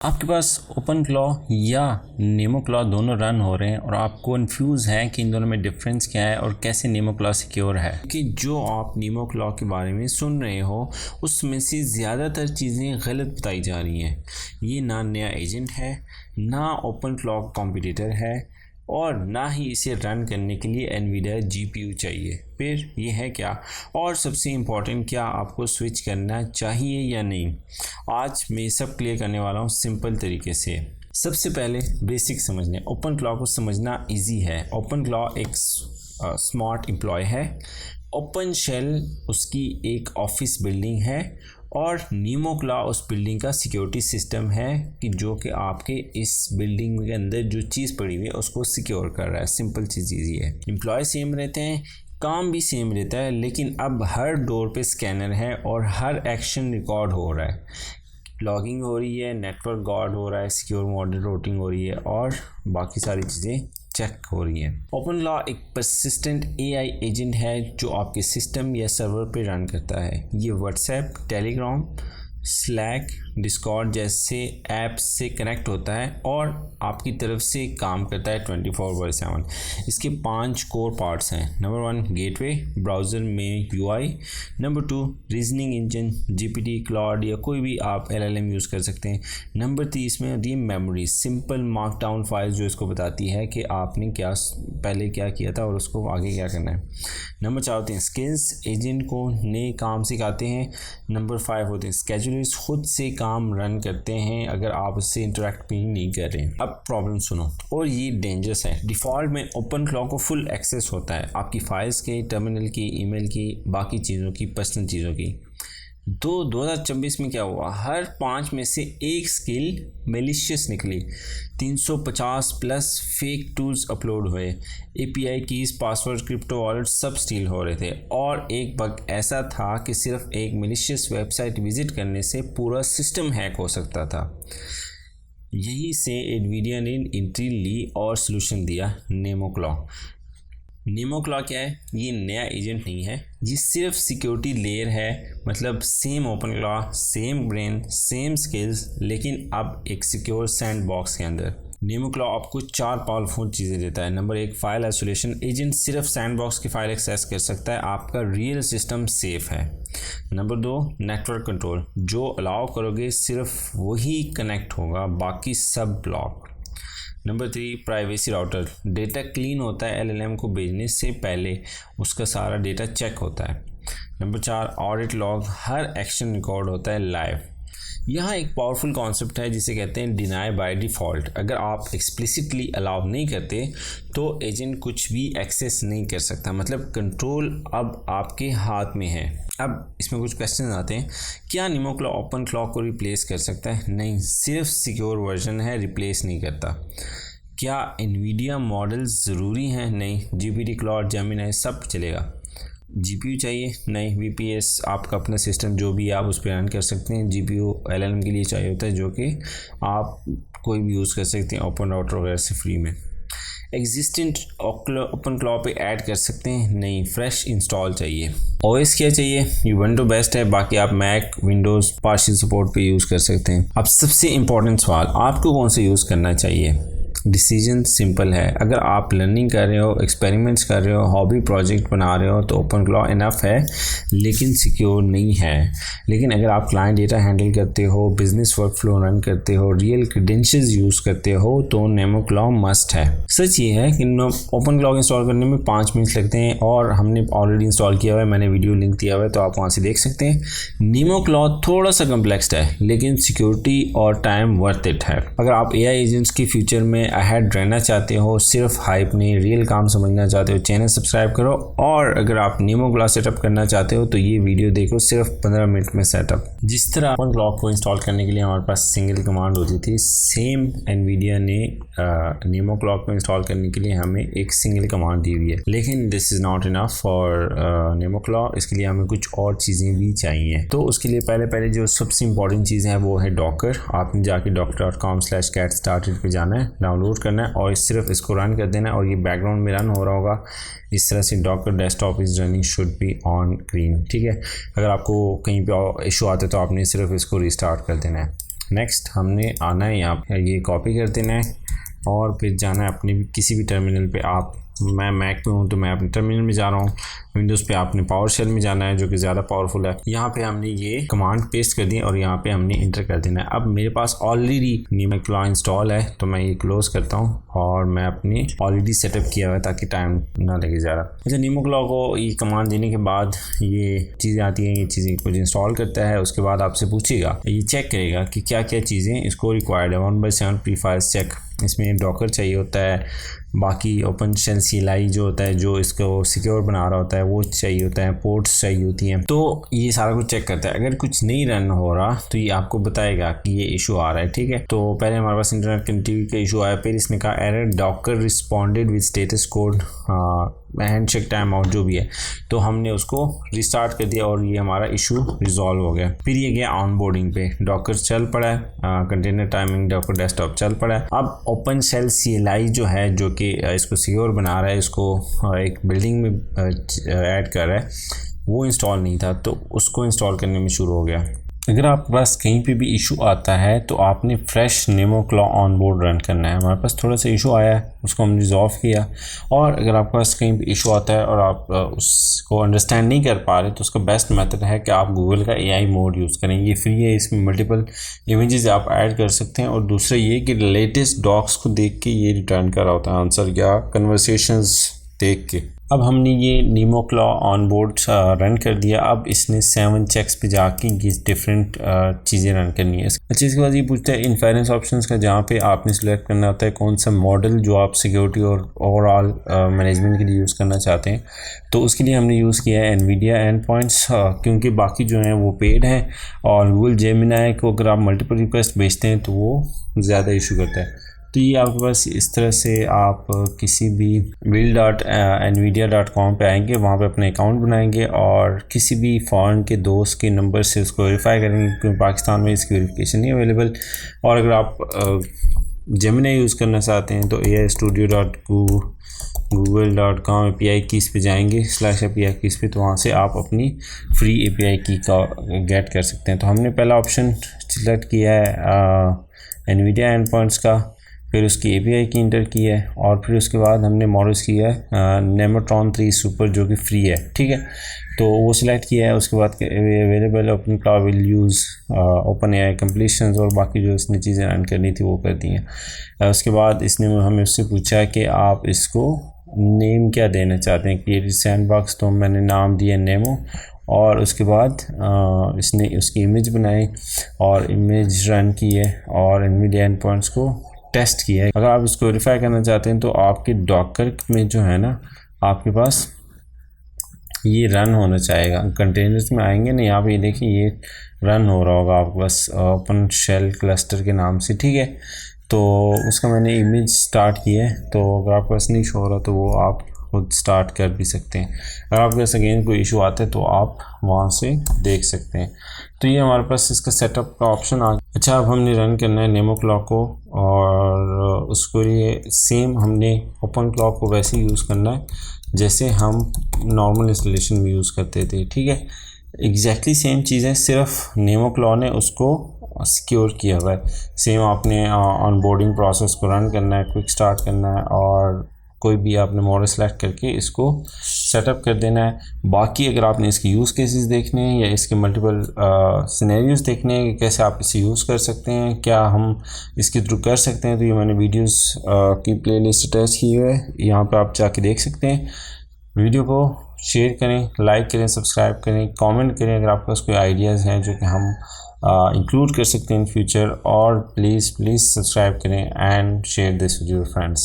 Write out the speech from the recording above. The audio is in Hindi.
आपके पास ओपन क्लॉ या नेमो क्लॉ दोनों रन हो रहे हैं और आप कन्फ्यूज़ हैं कि इन दोनों में डिफरेंस क्या है और कैसे नेमो क्लॉ सिक्योर है। कि जो आप नेमो क्लॉ के बारे में सुन रहे हो उसमें से ज़्यादातर चीज़ें गलत बताई जा रही हैं। ये ना नया एजेंट है, ना ओपन क्लॉ कॉम्पिटिटर है और ना ही इसे रन करने के लिए एनवीडिया जीपीयू चाहिए। फिर ये है क्या, और सबसे इम्पॉर्टेंट, क्या आपको स्विच करना चाहिए या नहीं। आज मैं सब क्लियर करने वाला हूँ सिंपल तरीके से। सबसे पहले बेसिक समझने, ओपन क्लॉ को समझना इजी है। ओपन क्लॉ एक स्मार्ट एम्प्लॉय है। ओपन शेल उसकी एक ऑफिस बिल्डिंग है और नेमो क्लॉ उस बिल्डिंग का सिक्योरिटी सिस्टम है कि जो कि आपके इस बिल्डिंग के अंदर जो चीज़ पड़ी हुई है उसको सिक्योर कर रहा है। सिंपल चीज़ ये है। एम्प्लॉय सेम रहते हैं, काम भी सेम रहता है, लेकिन अब हर डोर पे स्कैनर है और हर एक्शन रिकॉर्ड हो रहा है। लॉगिंग हो रही है, नेटवर्क गार्ड हो रहा है, सिक्योर मॉडल रूटिंग हो रही है और बाकी सारी चीज़ें चेक हो रही है। ओपन क्लॉ एक परसिस्टेंट एआई एजेंट है जो आपके सिस्टम या सर्वर पे रन करता है। ये व्हाट्सएप, टेलीग्राम, स्लैक, डिस्कॉर्ड जैसे ऐप्स से कनेक्ट होता है और आपकी तरफ से काम करता है 24/7। इसके 5 कोर पार्ट्स हैं। नंबर 1 गेटवे, ब्राउज़र में UI. Number 2 reasoning engine, GPT, cloud या कोई भी आप एलएलएम यूज़ कर सकते हैं। नंबर 3 इसमें होती है मेमोरी, सिंपल मार्कडाउन फाइल जो इसको बताती है कि आपने क्या पहले क्या किया था और उसको आगे क्या करना है। नंबर 4 होते हैं स्किल्स, एजेंट को नए काम सिखाते हैं। नंबर 5 होते हैं स्केजुलर्स, खुद से काम रन करते हैं अगर आप उससे इंटरेक्ट भी नहीं कर रहे हैं। अब प्रॉब्लम सुनो, और ये डेंजरस है। डिफ़ॉल्ट में ओपन क्लॉ को फुल एक्सेस होता है आपकी फाइल्स के, टर्मिनल की, ईमेल की, बाकी चीज़ों की, पर्सनल चीज़ों की। 2024 में क्या हुआ, हर 5 में से एक स्किल मेलिशियस निकली। 350 प्लस फेक टूल्स अपलोड हुए, API keys, password, crypto wallet सब स्टील हो रहे थे। और एक बग ऐसा था कि सिर्फ एक मेलिशियस वेबसाइट विजिट करने से पूरा सिस्टम हैक हो सकता था। यही से एनवीडिया ने एंट्री ली और सॉल्यूशन दिया, नेमो क्लॉ। नेमो क्लॉ क्या है? ये नया एजेंट नहीं है, ये सिर्फ सिक्योरिटी लेयर है। मतलब same open claw, same brain, same skills, लेकिन अब एक सिक्योर सैंड बॉक्स के अंदर। नेमो क्लॉ आपको 4 पावरफुल चीज़ें देता है। नंबर 1 फाइल आइसोलेशन, एजेंट सिर्फ सैंड बॉक्स की फाइल एक्सेस कर सकता है, आपका रियल सिस्टम सेफ है। नंबर 2 नेटवर्क कंट्रोल, जो अलाउ करोगे सिर्फ वही कनेक्ट होगा, बाकी सब block. Number 3 privacy router, data clean होता है, एलएलएम को भेजने से पहले उसका सारा डेटा चेक होता है। नंबर 4 ऑडिट लॉग, हर एक्शन रिकॉर्ड होता है लाइव। यहाँ एक पावरफुल कॉन्सेप्ट है जिसे कहते हैं डिनाई बाय डिफ़ॉल्ट। अगर आप एक्सप्लिसिटली अलाउ नहीं करते तो एजेंट कुछ भी एक्सेस नहीं कर सकता, मतलब कंट्रोल अब आपके हाथ में है। अब इसमें कुछ क्वेश्चन आते हैं, क्या नेमो क्लॉ ओपन क्लॉ को रिप्लेस कर सकता है? नहीं, सिर्फ सिक्योर वर्जन है, रिप्लेस नहीं करता। क्या एनवीडिया मॉडल्स ज़रूरी हैं? नहीं, जीपीटी, क्लाउड, जेमिनी सब चलेगा। जीपीयू चाहिए? नहीं, वीपीएस आपका अपना सिस्टम जो भी आप उस पर रन कर सकते हैं। जीपीयू एलएलएम के लिए चाहिए होता है, जो कि आप कोई भी यूज़ कर सकते हैं ओपन राउटर वगैरह से फ्री में। एग्जिस्टेंट ओपन क्लॉ पे ऐड कर सकते हैं? नहीं, फ्रेश इंस्टॉल चाहिए। ओएस क्या चाहिए? ये विंडो बेस्ट है, बाकी आप मैक, विंडोज़ पार्शियल सपोर्ट पे यूज़ कर सकते हैं। अब सबसे इम्पॉर्टेंट सवाल, आपको कौन सा यूज़ करना चाहिए? डिसीजन सिंपल है। अगर आप लर्निंग कर रहे हो, एक्सपेरिमेंट्स कर रहे हो, हॉबी प्रोजेक्ट बना रहे हो तो ओपन क्लॉ इनफ है, लेकिन सिक्योर नहीं है। लेकिन अगर आप क्लाइंट डेटा हैंडल करते हो, बिजनेस वर्कफ्लो रन करते हो, रियल क्रेडेंशियल्स यूज़ करते हो तो नेमो क्लॉ मस्ट है। सच ये है कि ओपन क्लॉ इंस्टॉल करने में 5 मिनट लगते हैं और हमने ऑलरेडी इंस्टॉल किया हुआ है, मैंने वीडियो लिंक दिया हुआ है तो आप वहाँ से देख सकते हैं। नेमो क्लॉ थोड़ा सा कम्प्लेक्स है, लेकिन सिक्योरिटी और टाइम वर्थ इट है। अगर आप एआई एजेंट्स की फ्यूचर में अहेड रहना चाहते हो, सिर्फ हाइप नहीं रियल काम समझना चाहते हो, चैनल सब्सक्राइब करो। और अगर आप नेमो क्लॉ सेटअप करना चाहते हो तो ये वीडियो देखो, सिर्फ 15 मिनट में सेटअप। जिस तरह ओपन क्लॉ को इंस्टॉल करने के लिए हमारे पास सिंगल कमांड होती थी, सेम एनवीडिया ने नेमो क्लॉ को इंस्टॉल करने के लिए हमें एक सिंगल कमांड दी हुई है। लेकिन this is not enough for Nemo claw, इसके लिए हमें कुछ और चीज़ें भी चाहिए। तो उसके लिए पहले जो सबसे इंपॉर्टेंट चीज़ है वो है डॉकर। आपने जाके docker.com/get started पे जाना है, डाउनलोड करना है और सिर्फ इसको रन कर देना है और ये बैकग्राउंड में रन हो रहा होगा। इस तरह से Docker desktop is running should be on green, ठीक है। अगर आपको कहीं पे इशू आता है तो आपने सिर्फ इसको रिस्टार्ट कर देना है। नेक्स्ट हमने आना है यहाँ पे, ये कॉपी कर देना है और फिर जाना है अपने किसी भी टर्मिनल पे। आप मैं मैक पे हूँ तो मैं अपने टर्मिनल में जा रहा हूँ, विंडोज़ पे आपने पावर शेल में जाना है जो कि ज़्यादा पावरफुल है। यहाँ पे हमने ये कमांड पेस्ट कर दी और यहाँ पे हमने इंटर कर देना है। अब मेरे पास ऑलरेडी निमोक्लॉ इंस्टॉल है तो मैं ये क्लोज करता हूँ और मैं अपनी ऑलरेडी सेटअप किया हुआ है ताकि टाइम ना लगे ज़्यादा। अच्छा, निमोक्लॉ को ये कमांड देने के बाद ये चीज़ें आती हैं, ये चीज़ें कुछ इंस्टॉल करता है। उसके बाद आपसे पूछेगा, ये चेक करेगा कि क्या क्या चीज़ें इसको रिक्वायर्ड है। 1/7 प्री फाइल्स चेक, इसमें डॉकर चाहिए होता है, बाकी ओपन शेल CLI जो होता है जो इसको सिक्योर बना रहा होता है वो चाहिए होता है, पोर्ट्स चाहिए होती हैं। तो ये सारा कुछ चेक करता है। अगर कुछ नहीं रन हो रहा तो ये आपको बताएगा कि ये इशू आ रहा है, ठीक है। तो पहले हमारे पास इंटरनेट कनेक्टिविटी का इशू आया, फिर इसने कहा error Docker responded with status code handshake time out जो भी है, तो हमने उसको रिस्टार्ट कर दिया और ये हमारा इशू रिजॉल्व हो गया। फिर ये गया ऑनबोर्डिंग पे, डॉकर चल पड़ा है, कंटेनर टाइमिंग डॉकर डेस्कटॉप चल पड़ा है। अब ओपन शेल CLI जो है जो कि इसको सिक्योर बना रहा है, इसको एक बिल्डिंग में ऐड कर रहा है, वो इंस्टॉल नहीं था तो उसको इंस्टॉल करने में शुरू हो गया। अगर आपके पास कहीं पे भी इशू आता है तो आपने फ्रेश निमोक्लॉ ऑनबोर्ड रन करना है। हमारे पास थोड़ा सा इशू आया है, उसको हमने रिजॉल्व किया। और अगर आपके पास कहीं भी इशू आता है और आप उसको अंडरस्टैंड नहीं कर पा रहे तो उसका बेस्ट मेथड है कि आप गूगल का AI मोड यूज़ करें। ये फ्री है, इसमें मल्टीपल इमेजेस आप ऐड कर सकते हैं। और दूसरा ये कि लेटेस्ट डॉक्स को देख के ये रिटर्न कर रहा होता है आंसर या कन्वर्सेशंस देख के। अब हमने ये निमोक्लॉ ऑनबोर्ड रन कर दिया। अब इसने 7 चेक्स पे जाके ये डिफरेंट चीज़ें रन करनी है। अच्छा, इसके बाद ये पूछता है इन्फेरेंस ऑप्शंस का, जहाँ पे आपने सिलेक्ट करना होता है कौन सा मॉडल जो आप सिक्योरिटी और ओवरऑल मैनेजमेंट के लिए यूज़ करना चाहते हैं। तो उसके लिए हमने यूज़ किया है NVIDIA एंडपॉइंट्स, क्योंकि बाकी जो हैं वो पेड हैं। और गूगल जेमिनी को अगर आप मल्टीपल रिक्वेस्ट भेजते हैं तो वो ज़्यादा इशू करता है। तो ये आपके पास इस तरह से आप किसी भी will.nvidia.com पे आएंगे, वहाँ पे अपने अकाउंट बनाएंगे और किसी भी फॉरेन के दोस्त के नंबर से उसको वेरीफाई करेंगे, क्योंकि पाकिस्तान में इसकी वेरिफिकेशन नहीं अवेलेबल। और अगर आप जेमिनी यूज़ करना चाहते हैं तो aistudio.google.com API कीज़ पे जाएंगे, /API कीज़ पे, तो वहाँ से आप अपनी फ्री API की का गेट कर सकते हैं। तो हमने पहला ऑप्शन सिलेक्ट किया है NVIDIA एंडपॉइंट्स का, फिर उसकी API की इंटर की है और फिर उसके बाद हमने मॉडल्स किया है नेमोट्रॉन 3 सुपर जो कि फ्री है, ठीक है। तो वो सिलेक्ट किया है। उसके बाद available open cloud will use open AI कंप्लीशंस और बाकी जो इसने चीज़ें रन करनी थी वो कर दी हैं। उसके बाद इसने हमें उससे पूछा कि आप इसको नेम क्या देना चाहते हैं, क्रिएट सैंडबॉक्स, तो मैंने नाम दिया नेमो। और उसके बाद इसने उसकी इमेज बनाई और इमेज रन की है और NVIDIA एंडपॉइंट्स को टेस्ट किया है। अगर आप इसको वेरीफाई करना चाहते हैं तो आपके डॉकर में जो है ना, आपके पास ये रन होना चाहिए। कंटेनर्स में आएंगे ना, यहाँ पे ये देखिए ये रन हो रहा होगा आपके पास ओपन शेल क्लस्टर के नाम से, ठीक है। तो उसका मैंने इमेज स्टार्ट किया है, तो अगर आपके पास नहीं शो हो रहा तो वो आप खुद स्टार्ट कर भी सकते हैं। अगर आपके पास अगेन कोई इशू आता है तो आप वहाँ से देख सकते हैं। तो ये हमारे पास इसका सेटअप का ऑप्शन आ गया। अच्छा, अब हमने रन करना है निमोक्लॉ को और उसको लिए सेम हमने ओपन क्लॉक को वैसे ही यूज़ करना है जैसे हम नॉर्मल इंस्टॉलेशन में यूज़ करते थे, ठीक है। एग्जैक्टली सेम चीज़ें, सिर्फ निमोक्लॉ ने उसको सिक्योर किया हुआ है। सेम आपने ऑनबोर्डिंग प्रोसेस को रन करना है, क्विक स्टार्ट करना है और कोई भी आपने मॉडल सेलेक्ट करके इसको सेटअप कर देना है। बाकी अगर आपने इसके यूज़ केसेस देखने हैं या इसके मल्टीपल सिनेरियोज देखने हैं कि कैसे आप इसे यूज़ कर सकते हैं, क्या हम इसके थ्रू कर सकते हैं, तो ये मैंने वीडियोस की प्लेलिस्ट अटैच की है, यहाँ पे आप जाके देख सकते हैं। वीडियो को शेयर करें, लाइक करें, सब्सक्राइब करें, कमेंट करें अगर आपके पास कोई आइडियाज़ हैं जो कि हम इंक्लूड कर सकते हैं इन फ्यूचर। और प्लीज़ सब्सक्राइब करें and share this with your friends.